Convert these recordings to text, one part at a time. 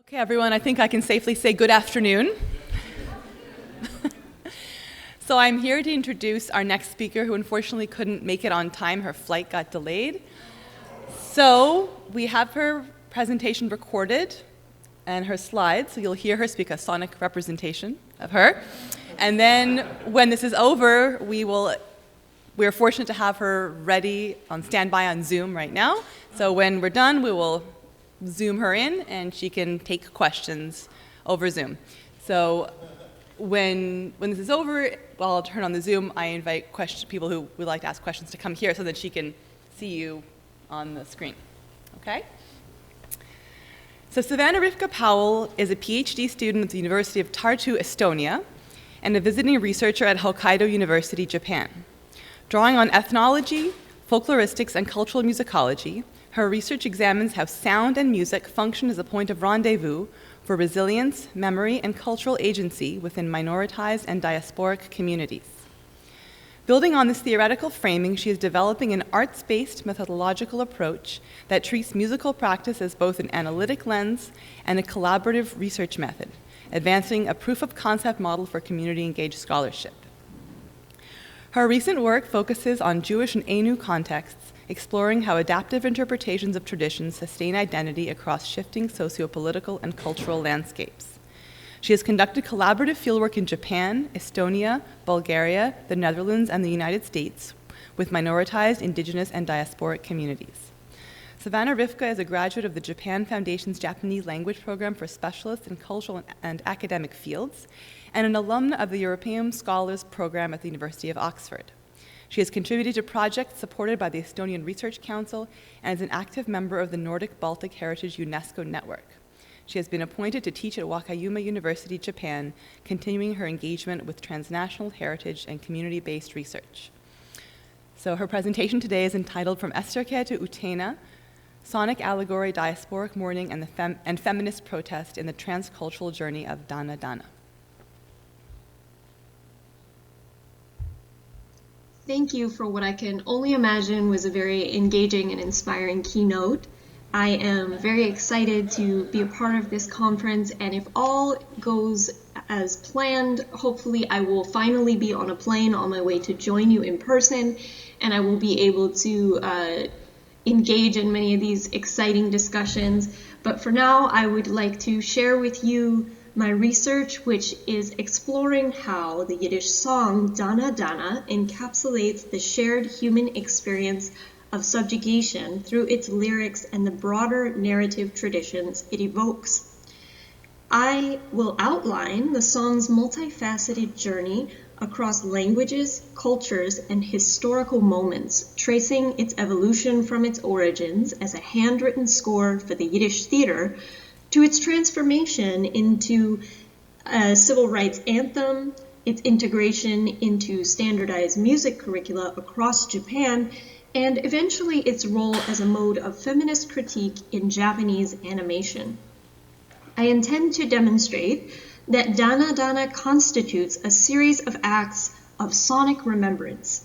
Okay, everyone, I think I can safely say good afternoon. So I'm here to introduce our next speaker who unfortunately couldn't make it on time. Her flight got delayed. So we have her presentation recorded and her slides, so you'll hear her speak a sonic representation of her. And then when this is over, we're fortunate to have her ready on standby on Zoom right now. So when we're done, we will Zoom her in and she can take questions over Zoom. So when this is over, while I'll turn on the Zoom, I invite people who would like to ask questions to come here so that she can see you on the screen. Okay? So Savannah Rivka Powell is a PhD student at the University of Tartu, Estonia, and a visiting researcher at Hokkaido University, Japan. Drawing on ethnology, folkloristics, and cultural musicology, her research examines how sound and music function as a point of rendezvous for resilience, memory, and cultural agency within minoritized and diasporic communities. Building on this theoretical framing, she is developing an arts-based methodological approach that treats musical practice as both an analytic lens and a collaborative research method, advancing a proof-of-concept model for community-engaged scholarship. Her recent work focuses on Jewish and Ainu contexts, exploring how adaptive interpretations of traditions sustain identity across shifting socio-political and cultural landscapes. She has conducted collaborative fieldwork in Japan, Estonia, Bulgaria, the Netherlands, and the United States with minoritized, indigenous, and diasporic communities. Savannah Rivka is a graduate of the Japan Foundation's Japanese language program for specialists in cultural and academic fields, and an alumna of the European Scholars Program at the University of Oxford. She has contributed to projects supported by the Estonian Research Council and is an active member of the Nordic-Baltic Heritage UNESCO Network. She has been appointed to teach at Wakayama University, Japan, continuing her engagement with transnational heritage and community-based research. So her presentation today is entitled From Esterke to Utena, Sonic Allegory, Diasporic Mourning, and Feminist Protest in the Transcultural Journey of Dana Dana. Thank you for what I can only imagine was a very engaging and inspiring keynote. I am very excited to be a part of this conference, and if all goes as planned, hopefully I will finally be on a plane on my way to join you in person, and I will be able to engage in many of these exciting discussions. But for now, I would like to share with you my research, which is exploring how the Yiddish song Dana Dana encapsulates the shared human experience of subjugation through its lyrics and the broader narrative traditions it evokes. I will outline the song's multifaceted journey across languages, cultures, and historical moments, tracing its evolution from its origins as a handwritten score for the Yiddish theater to its transformation into a civil rights anthem, its integration into standardized music curricula across Japan, and eventually its role as a mode of feminist critique in Japanese animation. I intend to demonstrate that Dana Dana constitutes a series of acts of sonic remembrance.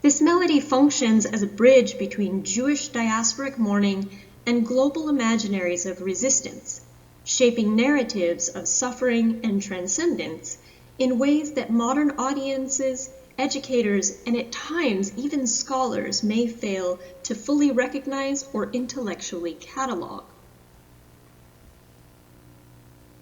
This melody functions as a bridge between Jewish diasporic mourning and global imaginaries of resistance, shaping narratives of suffering and transcendence in ways that modern audiences, educators, and at times even scholars may fail to fully recognize or intellectually catalog.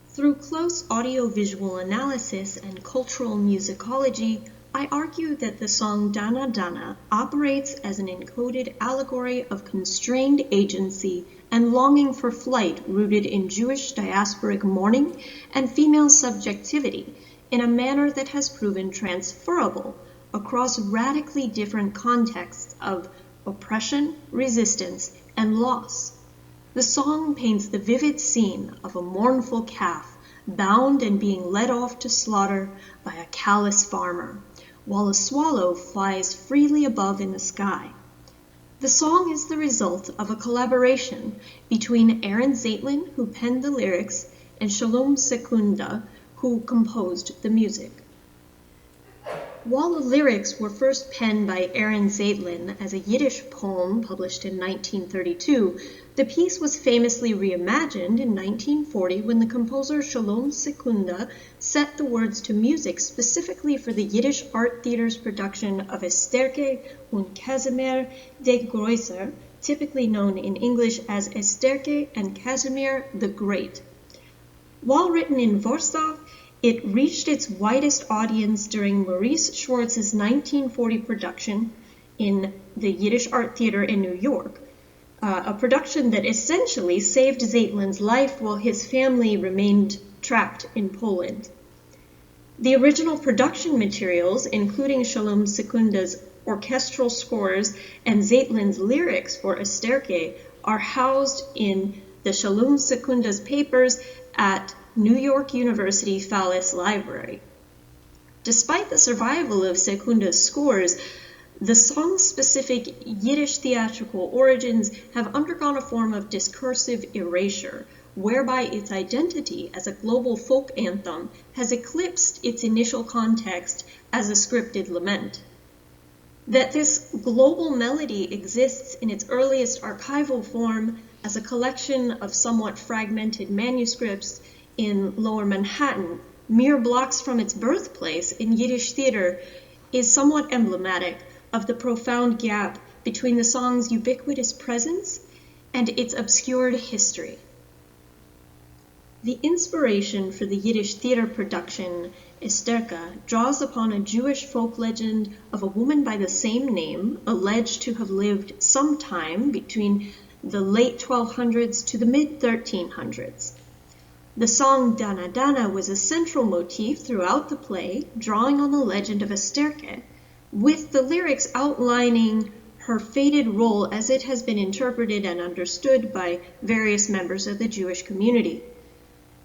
Through close audiovisual analysis and cultural musicology, I argue that the song Dana Dana operates as an encoded allegory of constrained agency and longing for flight rooted in Jewish diasporic mourning and female subjectivity in a manner that has proven transferable across radically different contexts of oppression, resistance, and loss. The song paints the vivid scene of a mournful calf bound and being led off to slaughter by a callous farmer, while a swallow flies freely above in the sky. The song is the result of a collaboration between Aaron Zeitlin, who penned the lyrics, and Sholom Secunda, who composed the music. while the lyrics were first penned by Aaron Zeitlin as a Yiddish poem published in 1932, the piece was famously reimagined in 1940 when the composer Sholom Secunda set the words to music specifically for the Yiddish Art Theater's production of Esterke und Casimir der Große, typically known in English as Esterke and Casimir the Great. While written in Warsaw, it reached its widest audience during Maurice Schwartz's 1940 production in the Yiddish Art Theater in New York, a production that essentially saved Zeitlin's life while his family remained trapped in Poland. The original production materials, including Sholom Secunda's orchestral scores and Zeitlin's lyrics for Esterke, are housed in the Sholom Secunda's papers at New York University Fallis Library. Despite the survival of Secunda's scores, the song's specific Yiddish theatrical origins have undergone a form of discursive erasure, whereby its identity as a global folk anthem has eclipsed its initial context as a scripted lament. That this global melody exists in its earliest archival form as a collection of somewhat fragmented manuscripts in Lower Manhattan, mere blocks from its birthplace in Yiddish theater, is somewhat emblematic of the profound gap between the song's ubiquitous presence and its obscured history. The inspiration for the Yiddish theater production, Esterke, draws upon a Jewish folk legend of a woman by the same name, alleged to have lived sometime between the late 1200s to the mid-1300s. The song Dana Dana was a central motif throughout the play, drawing on the legend of Esterke, with the lyrics outlining her fated role as it has been interpreted and understood by various members of the Jewish community.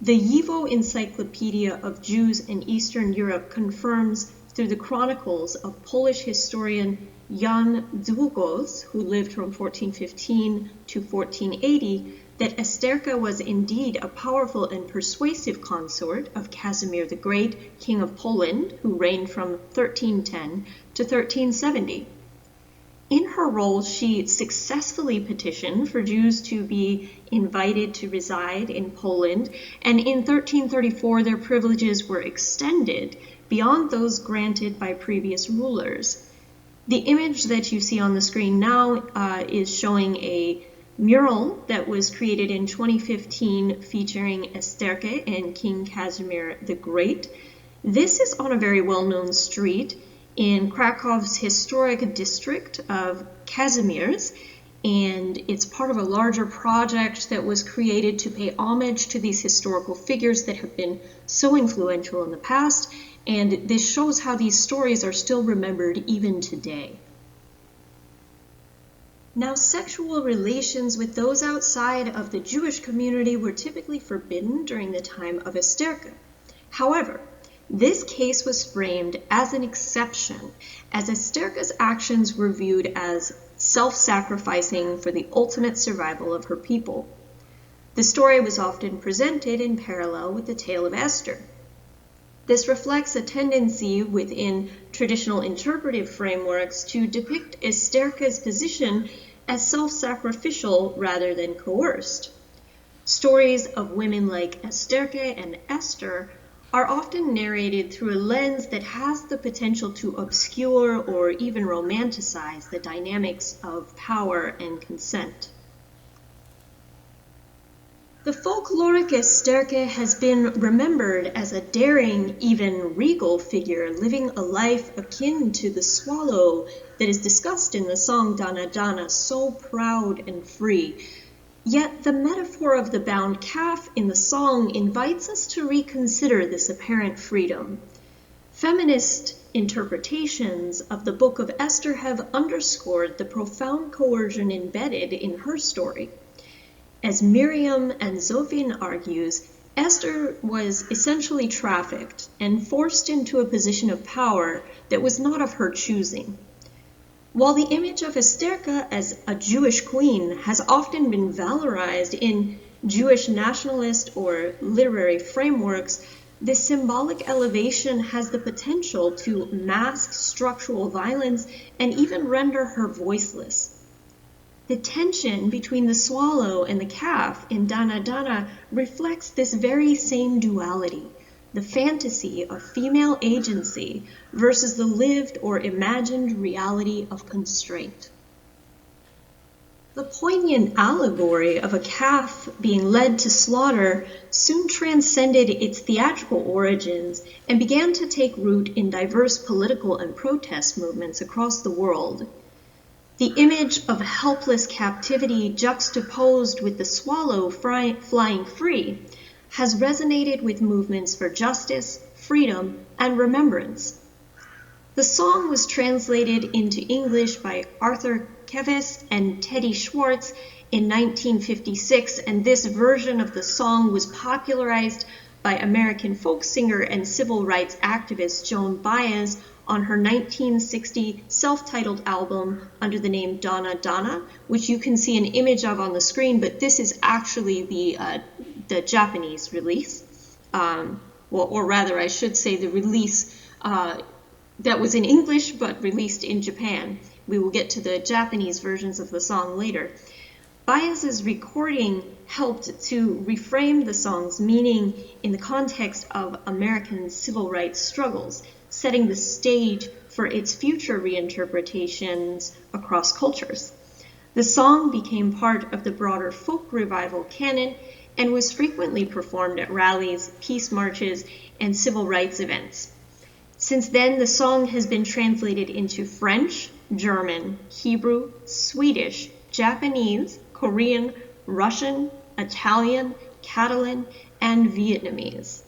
The YIVO Encyclopedia of Jews in Eastern Europe confirms through the chronicles of Polish historian Jan Długos, who lived from 1415 to 1480, that Esterke was indeed a powerful and persuasive consort of Casimir the Great, King of Poland, who reigned from 1310 to 1370. In her role, she successfully petitioned for Jews to be invited to reside in Poland, and in 1334 their privileges were extended beyond those granted by previous rulers. The image that you see on the screen now is showing a mural that was created in 2015 featuring Esterke and King Casimir the Great. This is on a very well-known street in Krakow's historic district of Kazimierz, and it's part of a larger project that was created to pay homage to these historical figures that have been so influential in the past, and this shows how these stories are still remembered even today. Now, sexual relations with those outside of the Jewish community were typically forbidden during the time of Esterke. However, this case was framed as an exception, as Esterke's actions were viewed as self-sacrificing for the ultimate survival of her people. The story was often presented in parallel with the tale of Esther. This reflects a tendency within traditional interpretive frameworks to depict Esterke's position as self-sacrificial rather than coerced. Stories of women like Esterke and Esther are often narrated through a lens that has the potential to obscure or even romanticize the dynamics of power and consent. The folkloric Esterke has been remembered as a daring, even regal figure living a life akin to the swallow that is discussed in the song Dana Dana, so proud and free. Yet the metaphor of the bound calf in the song invites us to reconsider this apparent freedom. Feminist interpretations of the Book of Esther have underscored the profound coercion embedded in her story. As Miriam and Zofin argues, Esther was essentially trafficked and forced into a position of power that was not of her choosing. While the image of Esterke as a Jewish queen has often been valorized in Jewish nationalist or literary frameworks, This symbolic elevation has the potential to mask structural violence and even render her voiceless. The tension between the swallow and the calf in Dana Dana reflects this very same duality, the fantasy of female agency versus the lived or imagined reality of constraint. The poignant allegory of a calf being led to slaughter soon transcended its theatrical origins and began to take root in diverse political and protest movements across the world. The image of helpless captivity juxtaposed with the swallow flying free has resonated with movements for justice, freedom, and remembrance. The song was translated into English by Arthur Kevis and Teddy Schwartz in 1956, and this version of the song was popularized by American folk singer and civil rights activist Joan Baez on her 1960 self-titled album under the name Dana Dana, which you can see an image of on the screen, but this is actually the Japanese release. Or rather, I should say the release that was in English but released in Japan. We will get to the Japanese versions of the song later. Baez's recording helped to reframe the song's meaning in the context of American civil rights struggles, setting the stage for its future reinterpretations across cultures. The song became part of the broader folk revival canon and was frequently performed at rallies, peace marches, and civil rights events. Since then, the song has been translated into French, German, Hebrew, Swedish, Japanese, Korean, Russian, Italian, Catalan, and Vietnamese.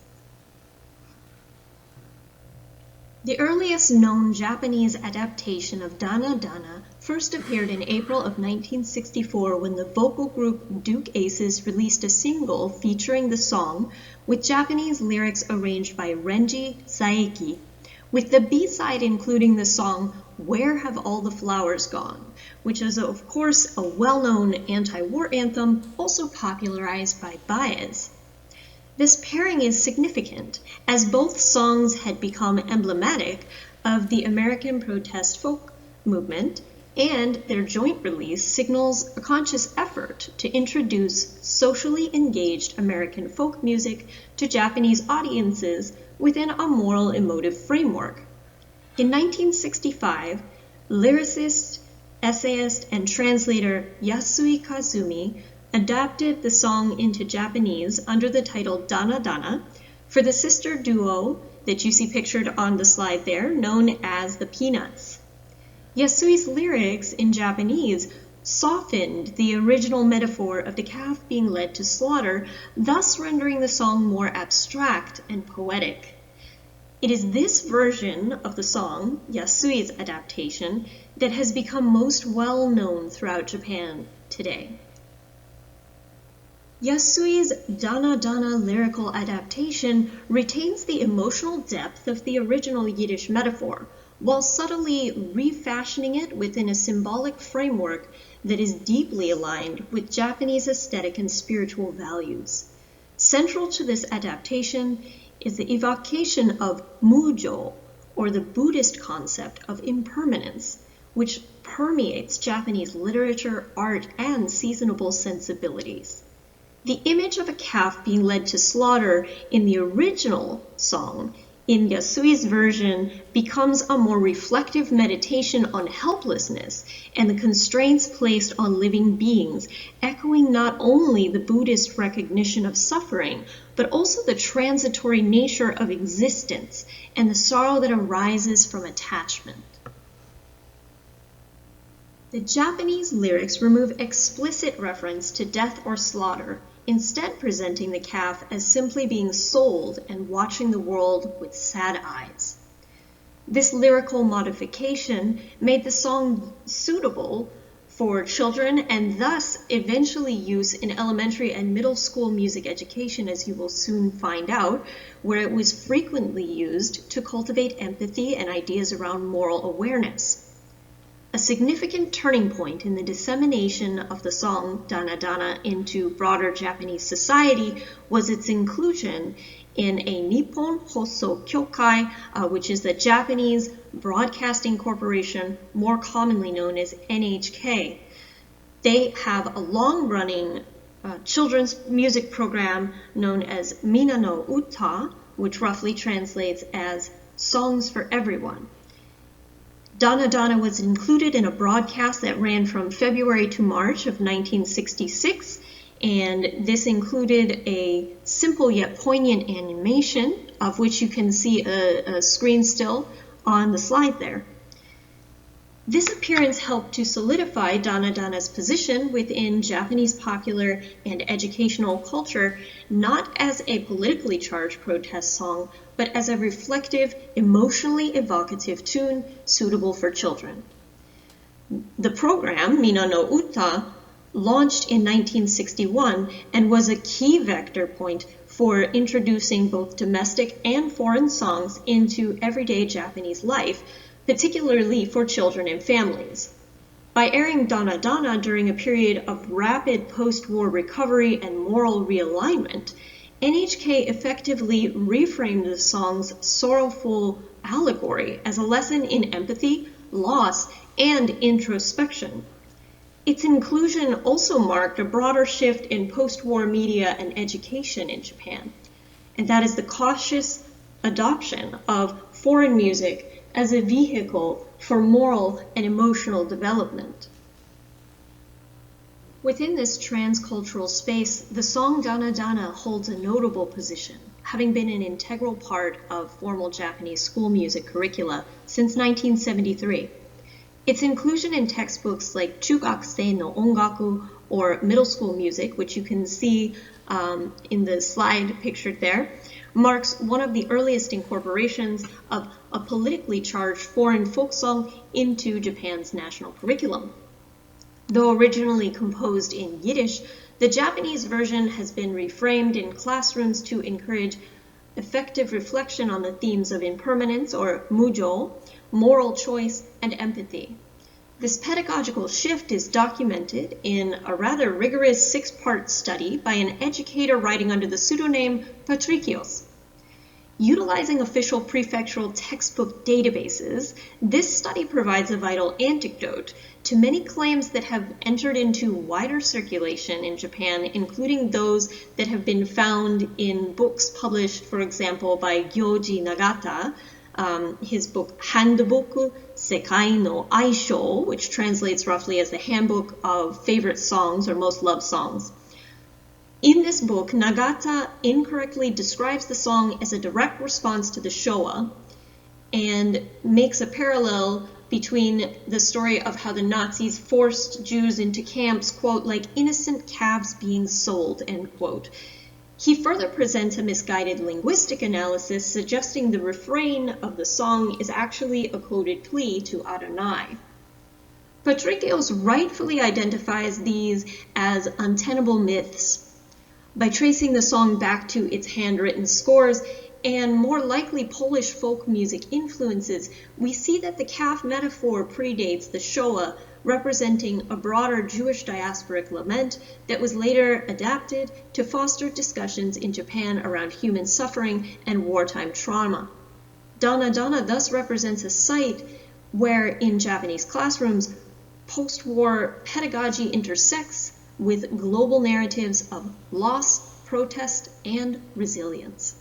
The earliest known Japanese adaptation of Dana Dana first appeared in April of 1964 when the vocal group Duke Aces released a single featuring the song with Japanese lyrics arranged by Renji Saeki, with the B-side including the song Where Have All the Flowers Gone?, which is of course a well-known anti-war anthem also popularized by Baez. This pairing is significant, as both songs had become emblematic of the American protest folk movement, and their joint release signals a conscious effort to introduce socially engaged American folk music to Japanese audiences within a moral emotive framework. In 1965, lyricist, essayist, and translator Yasui Kazumi adapted the song into Japanese under the title Dana Dana for the sister duo that you see pictured on the slide there, known as the Peanuts. Yasui's lyrics in Japanese softened the original metaphor of the calf being led to slaughter, thus rendering the song more abstract and poetic. It is this version of the song, Yasui's adaptation, that has become most well known throughout Japan today. Yasui's Dana Dana lyrical adaptation retains the emotional depth of the original Yiddish metaphor, while subtly refashioning it within a symbolic framework that is deeply aligned with Japanese aesthetic and spiritual values. Central to this adaptation is the evocation of mujo, or the Buddhist concept of impermanence, which permeates Japanese literature, art, and seasonable sensibilities. The image of a calf being led to slaughter in the original song, in Yasui's version, becomes a more reflective meditation on helplessness and the constraints placed on living beings, echoing not only the Buddhist recognition of suffering, but also the transitory nature of existence and the sorrow that arises from attachment. The Japanese lyrics remove explicit reference to death or slaughter, instead presenting the calf as simply being sold and watching the world with sad eyes. This lyrical modification made the song suitable for children and thus eventually used in elementary and middle school music education, as you will soon find out, where it was frequently used to cultivate empathy and ideas around moral awareness. A significant turning point in the dissemination of the song Dana Dana into broader Japanese society was its inclusion in a Nippon Hoso Kyokai, which is the Japanese Broadcasting Corporation, more commonly known as NHK. They have a long-running children's music program known as Mina no Uta, which roughly translates as Songs for Everyone. Dana Dana was included in a broadcast that ran from February to March of 1966, and this included a simple yet poignant animation, of which you can see a screen still on the slide there. This appearance helped to solidify Dana Dana's position within Japanese popular and educational culture, not as a politically charged protest song, but as a reflective, emotionally evocative tune suitable for children. The program, Mina no Uta, launched in 1961 and was a key vector point for introducing both domestic and foreign songs into everyday Japanese life, particularly for children and families. By airing Dana Dana during a period of rapid post-war recovery and moral realignment, NHK effectively reframed the song's sorrowful allegory as a lesson in empathy, loss, and introspection. Its inclusion also marked a broader shift in post-war media and education in Japan, and that is the cautious adoption of foreign music as a vehicle for moral and emotional development. Within this transcultural space, the song Dana Dana holds a notable position, having been an integral part of formal Japanese school music curricula since 1973. Its inclusion in textbooks like Chugakusei no Ongaku, or middle school music, which you can see in the slide pictured there, marks one of the earliest incorporations of a politically charged foreign folk song into Japan's national curriculum. Though originally composed in Yiddish, the Japanese version has been reframed in classrooms to encourage effective reflection on the themes of impermanence, or mujo, moral choice, and empathy. This pedagogical shift is documented in a rather rigorous 6-part study by an educator writing under the pseudonym Patricios. Utilizing official prefectural textbook databases, this study provides a vital antidote to many claims that have entered into wider circulation in Japan, including those that have been found in books published, for example, by Gyoji Nagata, his book Handbook Sekai no Aisho, which translates roughly as the Handbook of Favorite Songs or Most Loved Songs. In this book, Nagata incorrectly describes the song as a direct response to the Showa and makes a parallel between the story of how the Nazis forced Jews into camps, quote, like innocent calves being sold, end quote. He further presents a misguided linguistic analysis suggesting the refrain of the song is actually a coded plea to Adonai. Patricios rightfully identifies these as untenable myths. By tracing the song back to its handwritten scores and more likely Polish folk music influences, we see that the calf metaphor predates the Showa, representing a broader Jewish diasporic lament that was later adapted to foster discussions in Japan around human suffering and wartime trauma. Dana Dana thus represents a site where, in Japanese classrooms, post-war pedagogy intersects with global narratives of loss, protest, and resilience.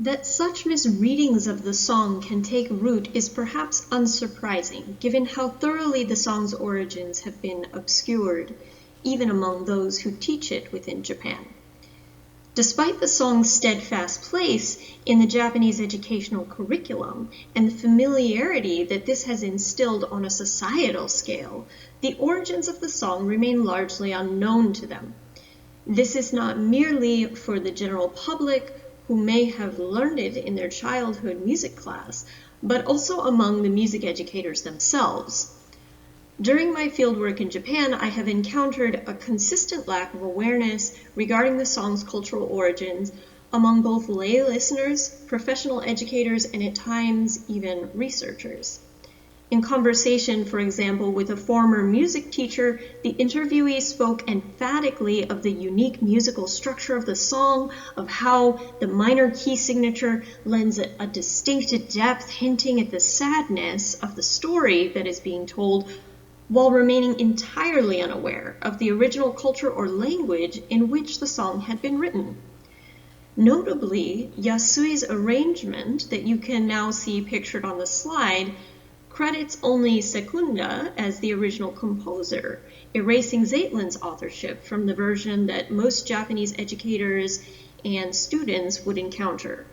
That such misreadings of the song can take root is perhaps unsurprising, given how thoroughly the song's origins have been obscured, even among those who teach it within Japan. Despite the song's steadfast place in the Japanese educational curriculum and the familiarity that this has instilled on a societal scale, the origins of the song remain largely unknown to them. This is not merely for the general public who may have learned it in their childhood music class, but also among the music educators themselves. During my fieldwork in Japan, I have encountered a consistent lack of awareness regarding the song's cultural origins among both lay listeners, professional educators, and at times even researchers. In conversation, for example, with a former music teacher, the interviewee spoke emphatically of the unique musical structure of the song, of how the minor key signature lends a distinct depth, hinting at the sadness of the story that is being told, while remaining entirely unaware of the original culture or language in which the song had been written. Notably, Yasui's arrangement, that you can now see pictured on the slide, credits only Secunda as the original composer, erasing Zeitlin's authorship from the version that most Japanese educators and students would encounter.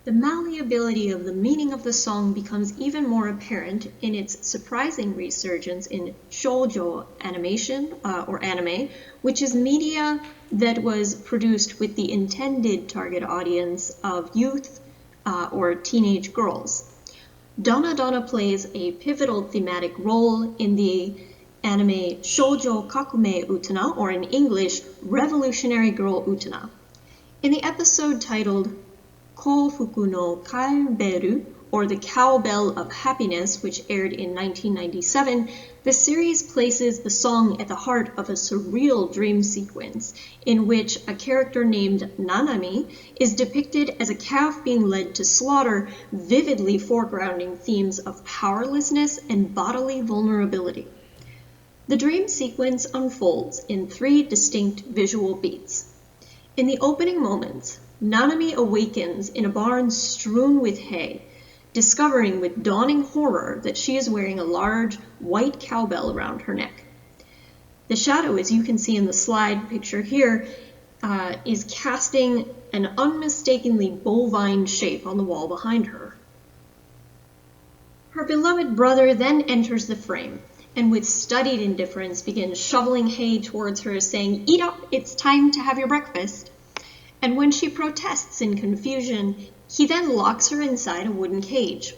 The malleability of the meaning of the song becomes even more apparent in its surprising resurgence in shoujo animation, or anime, which is media that was produced with the intended target audience of youth or teenage girls. Donna Donna plays a pivotal thematic role in the anime Shoujo Kakume Utena, or in English, Revolutionary Girl Utena. In the episode titled Koufuku no Kaeberu, or The Cowbell of Happiness, which aired in 1997, the series places the song at the heart of a surreal dream sequence in which a character named Nanami is depicted as a calf being led to slaughter, vividly foregrounding themes of powerlessness and bodily vulnerability. The dream sequence unfolds in 3 distinct visual beats. In the opening moments, Nanami awakens in a barn strewn with hay, discovering with dawning horror that she is wearing a large white cowbell around her neck. The shadow, as you can see in the slide picture here, is casting an unmistakably bovine shape on the wall behind her. Her beloved brother then enters the frame, and with studied indifference begins shoveling hay towards her, saying, "Eat up, it's time to have your breakfast." And when she protests in confusion, he then locks her inside a wooden cage.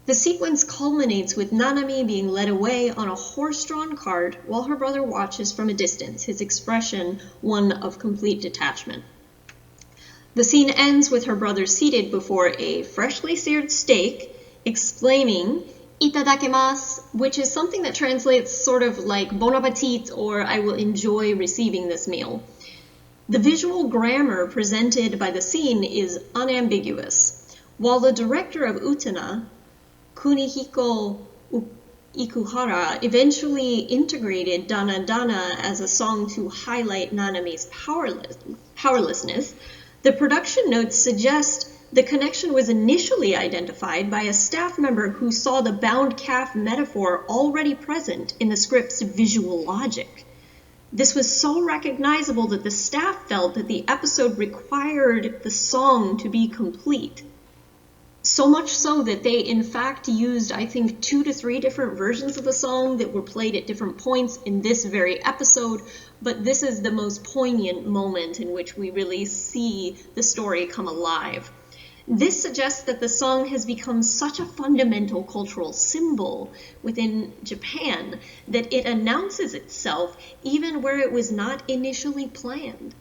The sequence culminates with Nanami being led away on a horse-drawn cart while her brother watches from a distance, his expression one of complete detachment. The scene ends with her brother seated before a freshly seared steak, exclaiming, "Itadakimasu," which is something that translates sort of like "bon appetit" or "I will enjoy receiving this meal." The visual grammar presented by the scene is unambiguous. While the director of Utena, Kunihiko Ikuhara, eventually integrated Dana Dana as a song to highlight Nanami's powerlessness, the production notes suggest the connection was initially identified by a staff member who saw the bound calf metaphor already present in the script's visual logic. This was so recognizable that the staff felt that the episode required the song to be complete. So much so that they, in fact, used, I think, 2 to 3 different versions of the song that were played at different points in this very episode, but this is the most poignant moment in which we really see the story come alive. This suggests that the song has become such a fundamental cultural symbol within Japan that it announces itself even where it was not initially planned.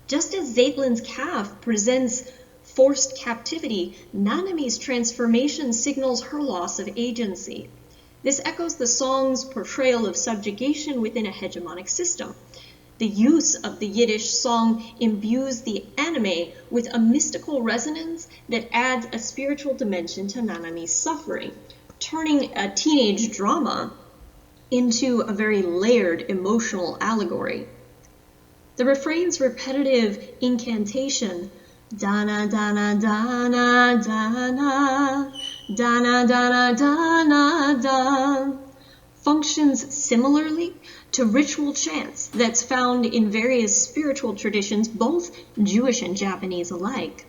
Just as Zeitlin's calf presents forced captivity, Nanami's transformation signals her loss of agency. This echoes the song's portrayal of subjugation within a hegemonic system. The use of the Yiddish song imbues the anime with a mystical resonance that adds a spiritual dimension to Nanami's suffering, turning a teenage drama into a very layered emotional allegory. The refrain's repetitive incantation, "Dana dana dana dana, dana dana dana dana," functions similarly to ritual chants that's found in various spiritual traditions, both Jewish and Japanese alike.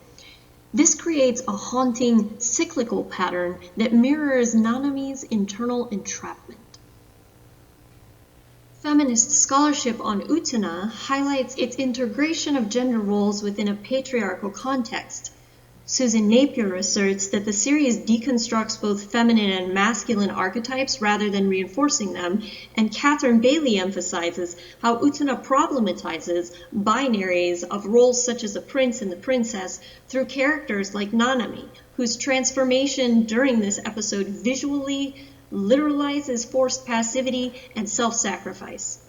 This creates a haunting cyclical pattern that mirrors Nanami's internal entrapment. Feminist scholarship on Utena highlights its integration of gender roles within a patriarchal context. Susan Napier asserts that the series deconstructs both feminine and masculine archetypes rather than reinforcing them, and Catherine Bailey emphasizes how Utena problematizes binaries of roles such as the prince and the princess through characters like Nanami, whose transformation during this episode visually literalizes forced passivity and self-sacrifice.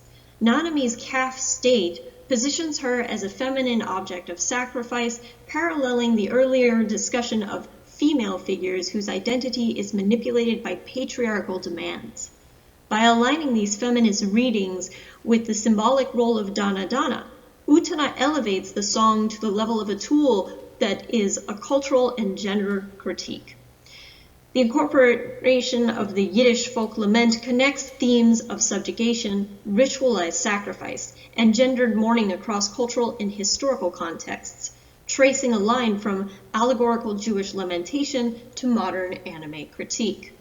Nanami's calf state positions her as a feminine object of sacrifice, paralleling the earlier discussion of female figures whose identity is manipulated by patriarchal demands. By aligning these feminist readings with the symbolic role of Dana Dana, Utena elevates the song to the level of a tool that is a cultural and gender critique. The incorporation of the Yiddish folk lament connects themes of subjugation, ritualized sacrifice, and gendered mourning across cultural and historical contexts, tracing a line from allegorical Jewish lamentation to modern anime critique.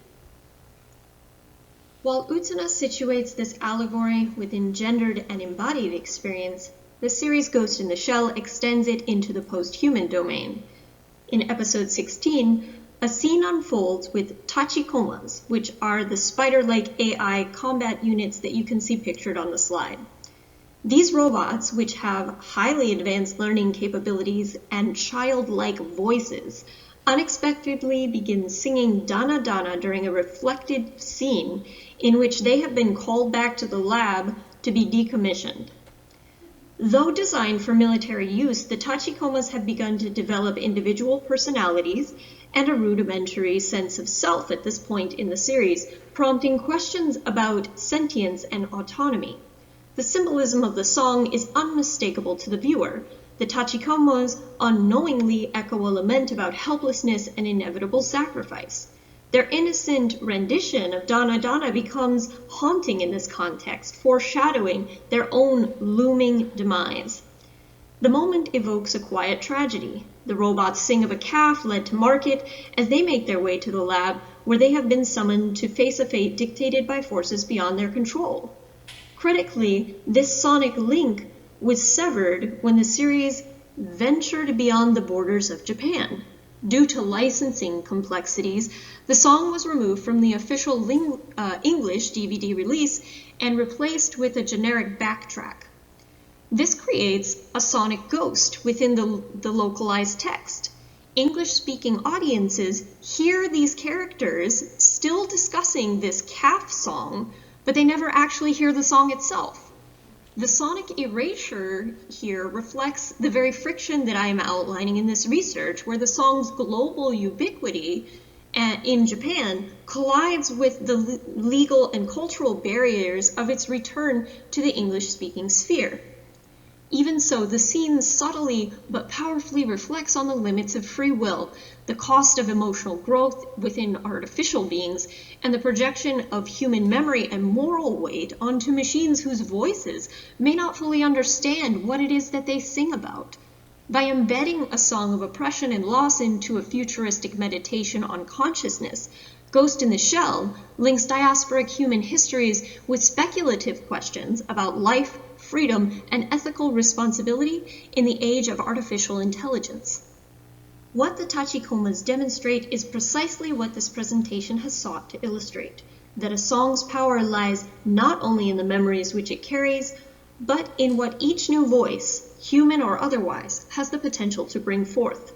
While Utena situates this allegory within gendered and embodied experience, the series Ghost in the Shell extends it into the post-human domain. In episode 16, a scene unfolds with tachikomas, which are the spider-like AI combat units that you can see pictured on the slide. These robots, which have highly advanced learning capabilities and childlike voices, unexpectedly begin singing Dana Dana during a reflected scene in which they have been called back to the lab to be decommissioned. Though designed for military use, the tachikomas have begun to develop individual personalities and a rudimentary sense of self at this point in the series, prompting questions about sentience and autonomy. The symbolism of the song is unmistakable to the viewer. The tachikomas unknowingly echo a lament about helplessness and inevitable sacrifice. Their innocent rendition of Dana Dana becomes haunting in this context, foreshadowing their own looming demise. The moment evokes a quiet tragedy. The robots sing of a calf led to market as they make their way to the lab where they have been summoned to face a fate dictated by forces beyond their control. Critically, this sonic link was severed when the series ventured beyond the borders of Japan. Due to licensing complexities, the song was removed from the official English DVD release and replaced with a generic backtrack. This creates a sonic ghost within the localized text. English-speaking audiences hear these characters still discussing this calf song, but they never actually hear the song itself. The sonic erasure here reflects the very friction that I am outlining in this research, where the song's global ubiquity in Japan collides with the legal and cultural barriers of its return to the English-speaking sphere. Even so, the scene subtly but powerfully reflects on the limits of free will, the cost of emotional growth within artificial beings, and the projection of human memory and moral weight onto machines whose voices may not fully understand what it is that they sing about. By embedding a song of oppression and loss into a futuristic meditation on consciousness, Ghost in the Shell links diasporic human histories with speculative questions about life, freedom, and ethical responsibility in the age of artificial intelligence. What the tachikomas demonstrate is precisely what this presentation has sought to illustrate, that a song's power lies not only in the memories which it carries, but in what each new voice, human or otherwise, has the potential to bring forth.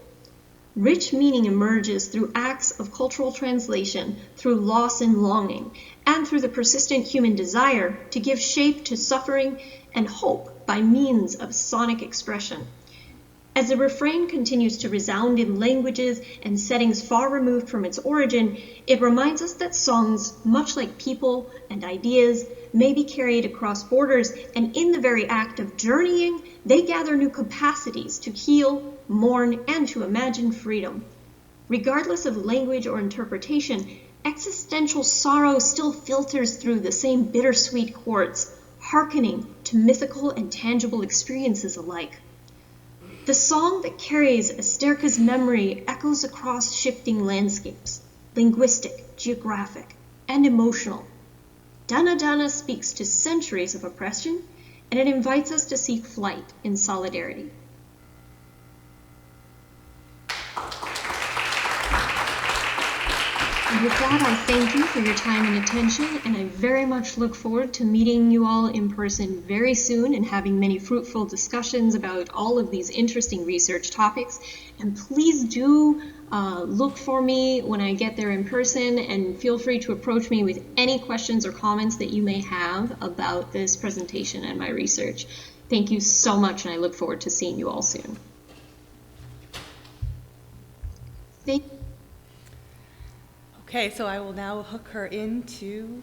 Rich meaning emerges through acts of cultural translation, through loss and longing, and through the persistent human desire to give shape to suffering and hope by means of sonic expression. As the refrain continues to resound in languages and settings far removed from its origin, it reminds us that songs, much like people and ideas, may be carried across borders, and in the very act of journeying, they gather new capacities to heal, mourn, and to imagine freedom. Regardless of language or interpretation, existential sorrow still filters through the same bittersweet chords, hearkening to mythical and tangible experiences alike. The song that carries Esterke's memory echoes across shifting landscapes, linguistic, geographic, and emotional. Dana Dana speaks to centuries of oppression, and it invites us to seek flight in solidarity. With that, I thank you for your time and attention, and I very much look forward to meeting you all in person very soon and having many fruitful discussions about all of these interesting research topics. And please do look for me when I get there in person, and feel free to approach me with any questions or comments that you may have about this presentation and my research. Thank you so much, and I look forward to seeing you all soon. Thank you. Okay, so I will now hook her into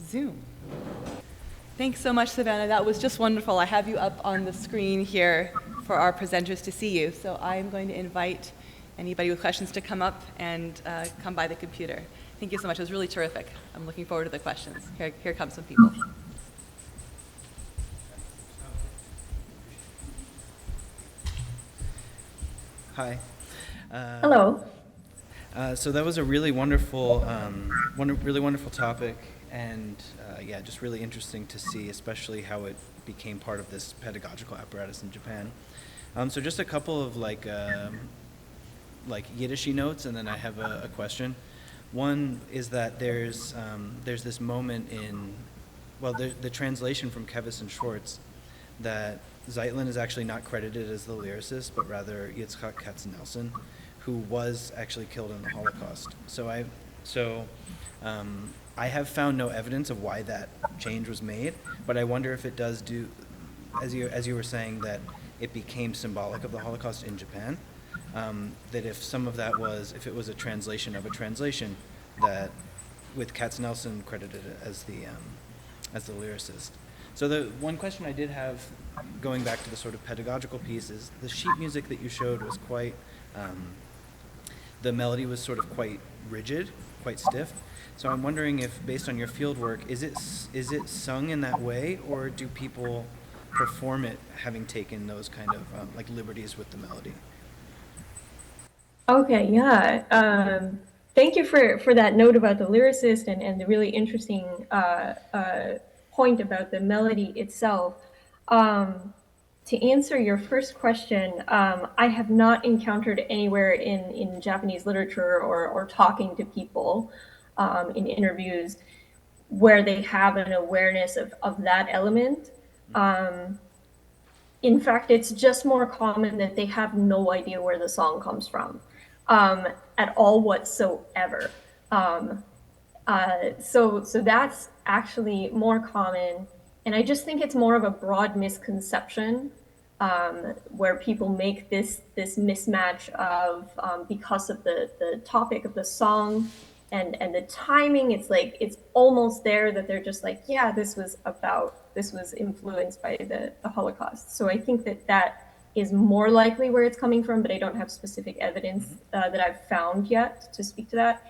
Zoom. Thanks so much, Savannah. That was just wonderful. I have you up on the screen here for our presenters to see you. So I'm going to invite anybody with questions to come up and come by the computer. Thank you so much. It was really terrific. I'm looking forward to the questions. Here come some people. Hi. Hello. So that was a really wonderful, really wonderful topic, and yeah, just really interesting to see, especially how it became part of this pedagogical apparatus in Japan. So just a couple of like Yiddishy notes, and then I have a question. One is that there's this moment in, well, the translation from Kevis and Schwartz that Zeitlin is actually not credited as the lyricist, but rather Yitzhak Katzenelson, who was actually killed in the Holocaust. So I have found no evidence of why that change was made, but I wonder if it does do, as you were saying, that it became symbolic of the Holocaust in Japan, that if some of that was, if it was a translation of a translation, that with Katzenelson credited as the lyricist. So the one question I did have, going back to the sort of pedagogical piece, is the sheet music that you showed was quite, the melody was sort of quite rigid, quite stiff. So I'm wondering if, based on your field work, is it sung in that way, or do people perform it having taken those kind of like liberties with the melody? Okay, yeah. Thank you for that note about the lyricist and the really interesting point about the melody itself. To answer your first question, I have not encountered anywhere in Japanese literature or talking to people in interviews where they have an awareness of that element. In fact, it's just more common that they have no idea where the song comes from at all whatsoever. So that's actually more common. And I just think it's more of a broad misconception where people make this mismatch of because of the topic of the song and the timing. It's like it's almost there that they're just like, yeah, this was influenced by the Holocaust. So I think that is more likely where it's coming from, but I don't have specific evidence that I've found yet to speak to that.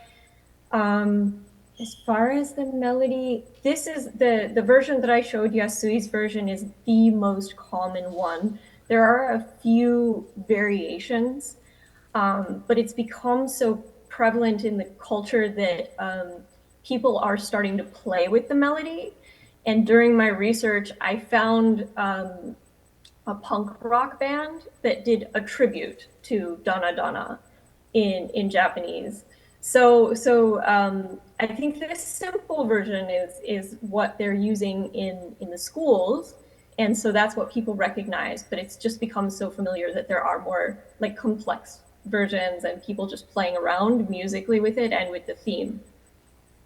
As far as the melody, this is the version that I showed, Yasui's version, is the most common one. There are a few variations, but it's become so prevalent in the culture that people are starting to play with the melody. And during my research, I found a punk rock band that did a tribute to Donna Donna in Japanese. So I think this simple version is what they're using in the schools, and so that's what people recognize. But it's just become so familiar that there are more like complex versions and people just playing around musically with it and with the theme.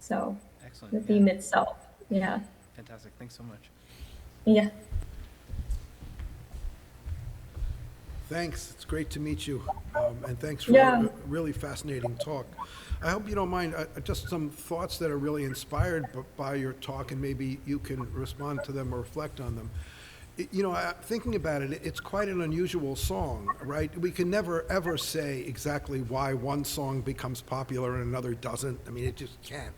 So Excellent. The theme itself, yeah. Fantastic. Thanks so much. Yeah. Thanks. It's great to meet you, and thanks for a really fascinating talk. I hope you don't mind just some thoughts that are really inspired by your talk, and maybe you can respond to them or reflect on them. Thinking about it, it's quite an unusual song, right? We can never, ever say exactly why one song becomes popular and another doesn't. I mean, it just can't.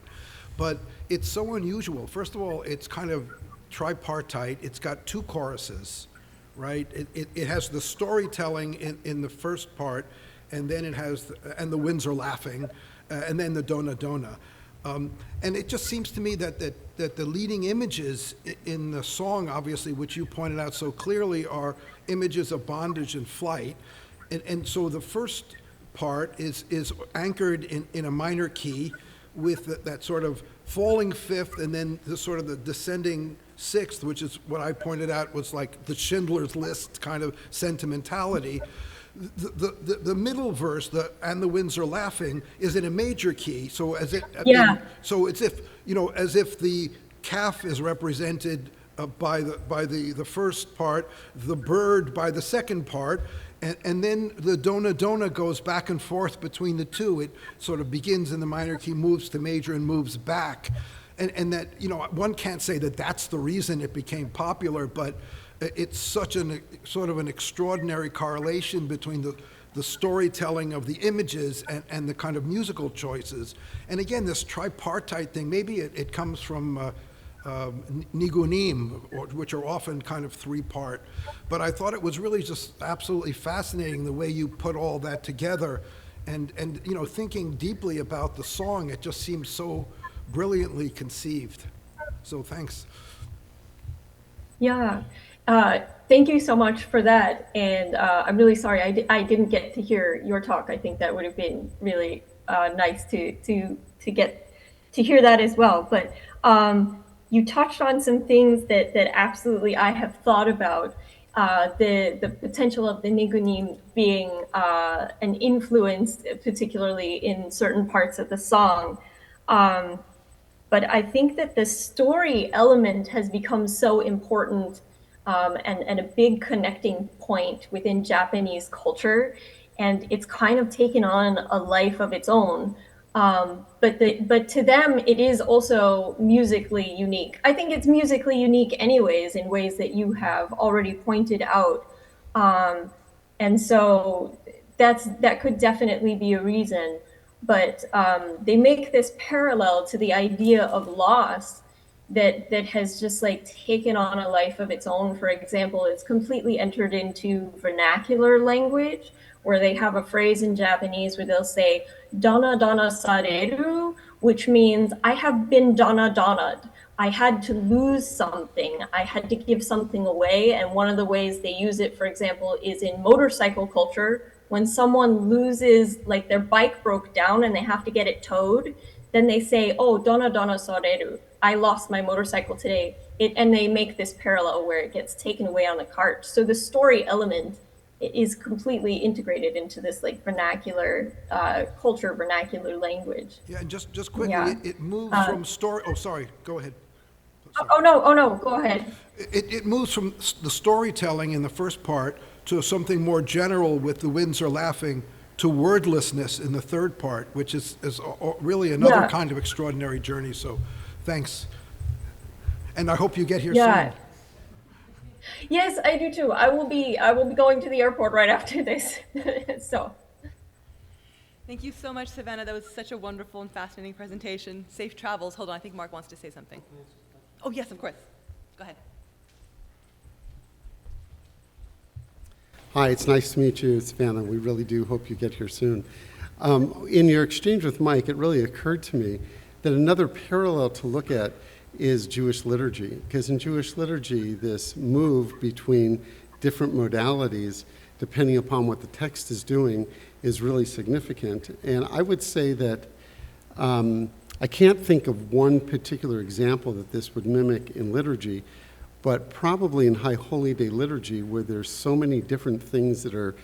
But it's so unusual. First of all, it's kind of tripartite. It's got two choruses, right? It has the storytelling in the first part, and then it has, and the winds are laughing, and then the dona dona. And it just seems to me that the leading images in the song, obviously, which you pointed out so clearly, are images of bondage and flight. And so the first part is anchored in a minor key, with that sort of falling fifth and then the sort of the descending sixth, which is what I pointed out was like the Schindler's List kind of sentimentality. The middle verse, and the winds are laughing, is in a major key. So as so it's if as if the calf is represented by the first part, the bird by the second part, and then the dona dona goes back and forth between the two. It sort of begins in the minor key, moves to major, and moves back, and that one can't say that that's the reason it became popular, but it's such an sort of an extraordinary correlation between the storytelling of the images and the kind of musical choices. And again, this tripartite thing, maybe it comes from nigunim, which are often kind of three-part. But I thought it was really just absolutely fascinating the way you put all that together. And thinking deeply about the song, it just seems so brilliantly conceived. So thanks. Yeah. Thank you so much for that, and I'm really sorry I didn't get to hear your talk. I think that would have been really nice to get to hear that as well. But you touched on some things that absolutely I have thought about. The potential of the nigunim being an influence, particularly in certain parts of the song. But I think that the story element has become so important and a big connecting point within Japanese culture, and it's kind of taken on a life of its own. But to them, it is also musically unique. I think it's musically unique anyways, in ways that you have already pointed out. And so that could definitely be a reason. But they make this parallel to the idea of loss that has just like taken on a life of its own. For example, it's completely entered into vernacular language, where they have a phrase in Japanese where they'll say dana dana sareru, which means I have been dana dana'd. I had to lose something. I had to give something away. And one of the ways they use it, for example, is in motorcycle culture. When someone loses, like their bike broke down and they have to get it towed, then they say, oh, dana dana sareru. I lost my motorcycle today. And they make this parallel where it gets taken away on the cart. So the story element is completely integrated into this like vernacular culture, vernacular language. Yeah, and just quickly, Yeah. it moves from story. Oh, sorry. Go ahead. Sorry. Oh no, go ahead. It moves from the storytelling in the first part to something more general with the winds are laughing to wordlessness in the third part, which is really another kind of extraordinary journey. So thanks. And I hope you get here soon. Yes, I do too. I will be going to the airport right after this. So Thank you so much, Savannah. That was such a wonderful and fascinating presentation. Safe travels. Hold on, I think Mark wants to say something. Oh, yes, of course. Go ahead. Hi, it's nice to meet you, Savannah. We really do hope you get here soon. In your exchange with Mike, it really occurred to me that another parallel to look at is Jewish liturgy, because in Jewish liturgy, this move between different modalities, depending upon what the text is doing, is really significant. And I would say that I can't think of one particular example that this would mimic in liturgy, but probably in High Holy Day liturgy, where there's so many different things that are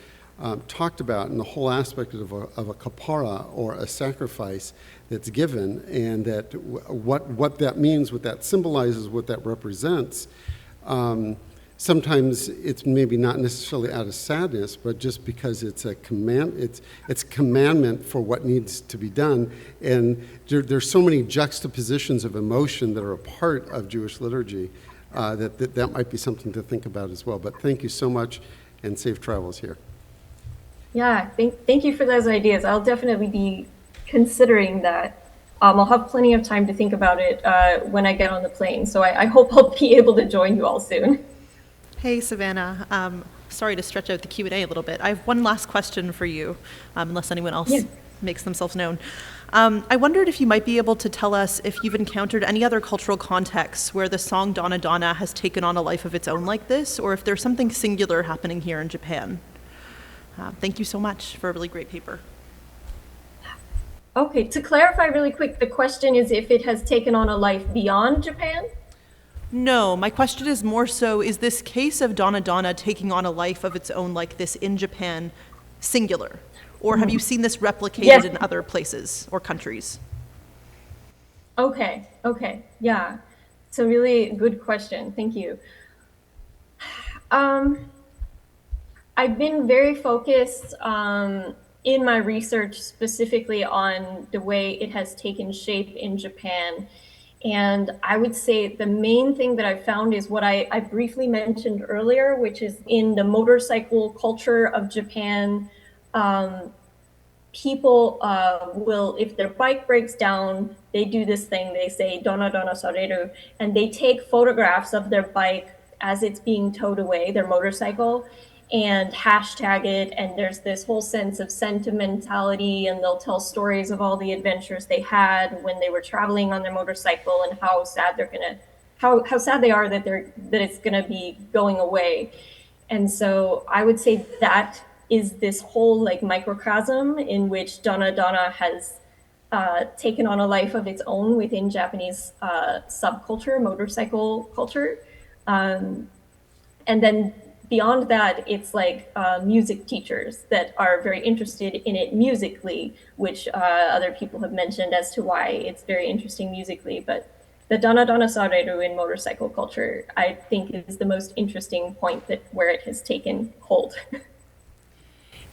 talked about in the whole aspect of a kapara, or a sacrifice that's given, and that what that means, what that symbolizes, what that represents. Sometimes it's maybe not necessarily out of sadness, but just because it's a command, it's commandment for what needs to be done. And there's so many juxtapositions of emotion that are a part of Jewish liturgy that might be something to think about as well. But thank you so much, and safe travels here. yeah, thank you for those ideas. I'll definitely be considering that. I'll have plenty of time to think about it when I get on the plane. So I hope I'll be able to join you all soon. Hey, Savannah. Sorry to stretch out the Q&A a little bit. I have one last question for you, unless anyone else makes themselves known. I wondered if you might be able to tell us if you've encountered any other cultural contexts where the song Donna Donna has taken on a life of its own like this, or if there's something singular happening here in Japan. Thank you so much for a really great paper. Okay, to clarify really quick, the question is if it has taken on a life beyond Japan? No, my question is more so, is this case of Donna Donna taking on a life of its own like this in Japan singular? Or have you seen this replicated Yes. in other places or countries? Okay, yeah. It's a really good question. Thank you. I've been very focused in my research specifically on the way it has taken shape in Japan. And I would say the main thing that I found is what I briefly mentioned earlier, which is in the motorcycle culture of Japan, people will, if their bike breaks down, they do this thing, they say, donna donna sareru, and they take photographs of their bike as it's being towed away, their motorcycle, and hashtag it, and there's this whole sense of sentimentality, and they'll tell stories of all the adventures they had when they were traveling on their motorcycle and how sad they're gonna, how sad they are that it's gonna be going away. And so I would say that is this whole like microcosm in which Donna Donna has taken on a life of its own within Japanese subculture, motorcycle culture. And then beyond that, it's like music teachers that are very interested in it musically, which other people have mentioned as to why it's very interesting musically. But the Donna Donna Sareru in motorcycle culture, I think, is the most interesting point that where it has taken hold.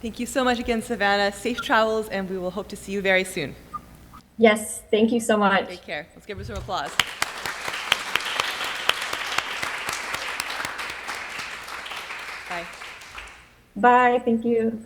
Thank you so much again, Savannah. Safe travels, and we will hope to see you very soon. Yes, thank you so much. Take care. Let's give her some applause. Bye. Bye, thank you.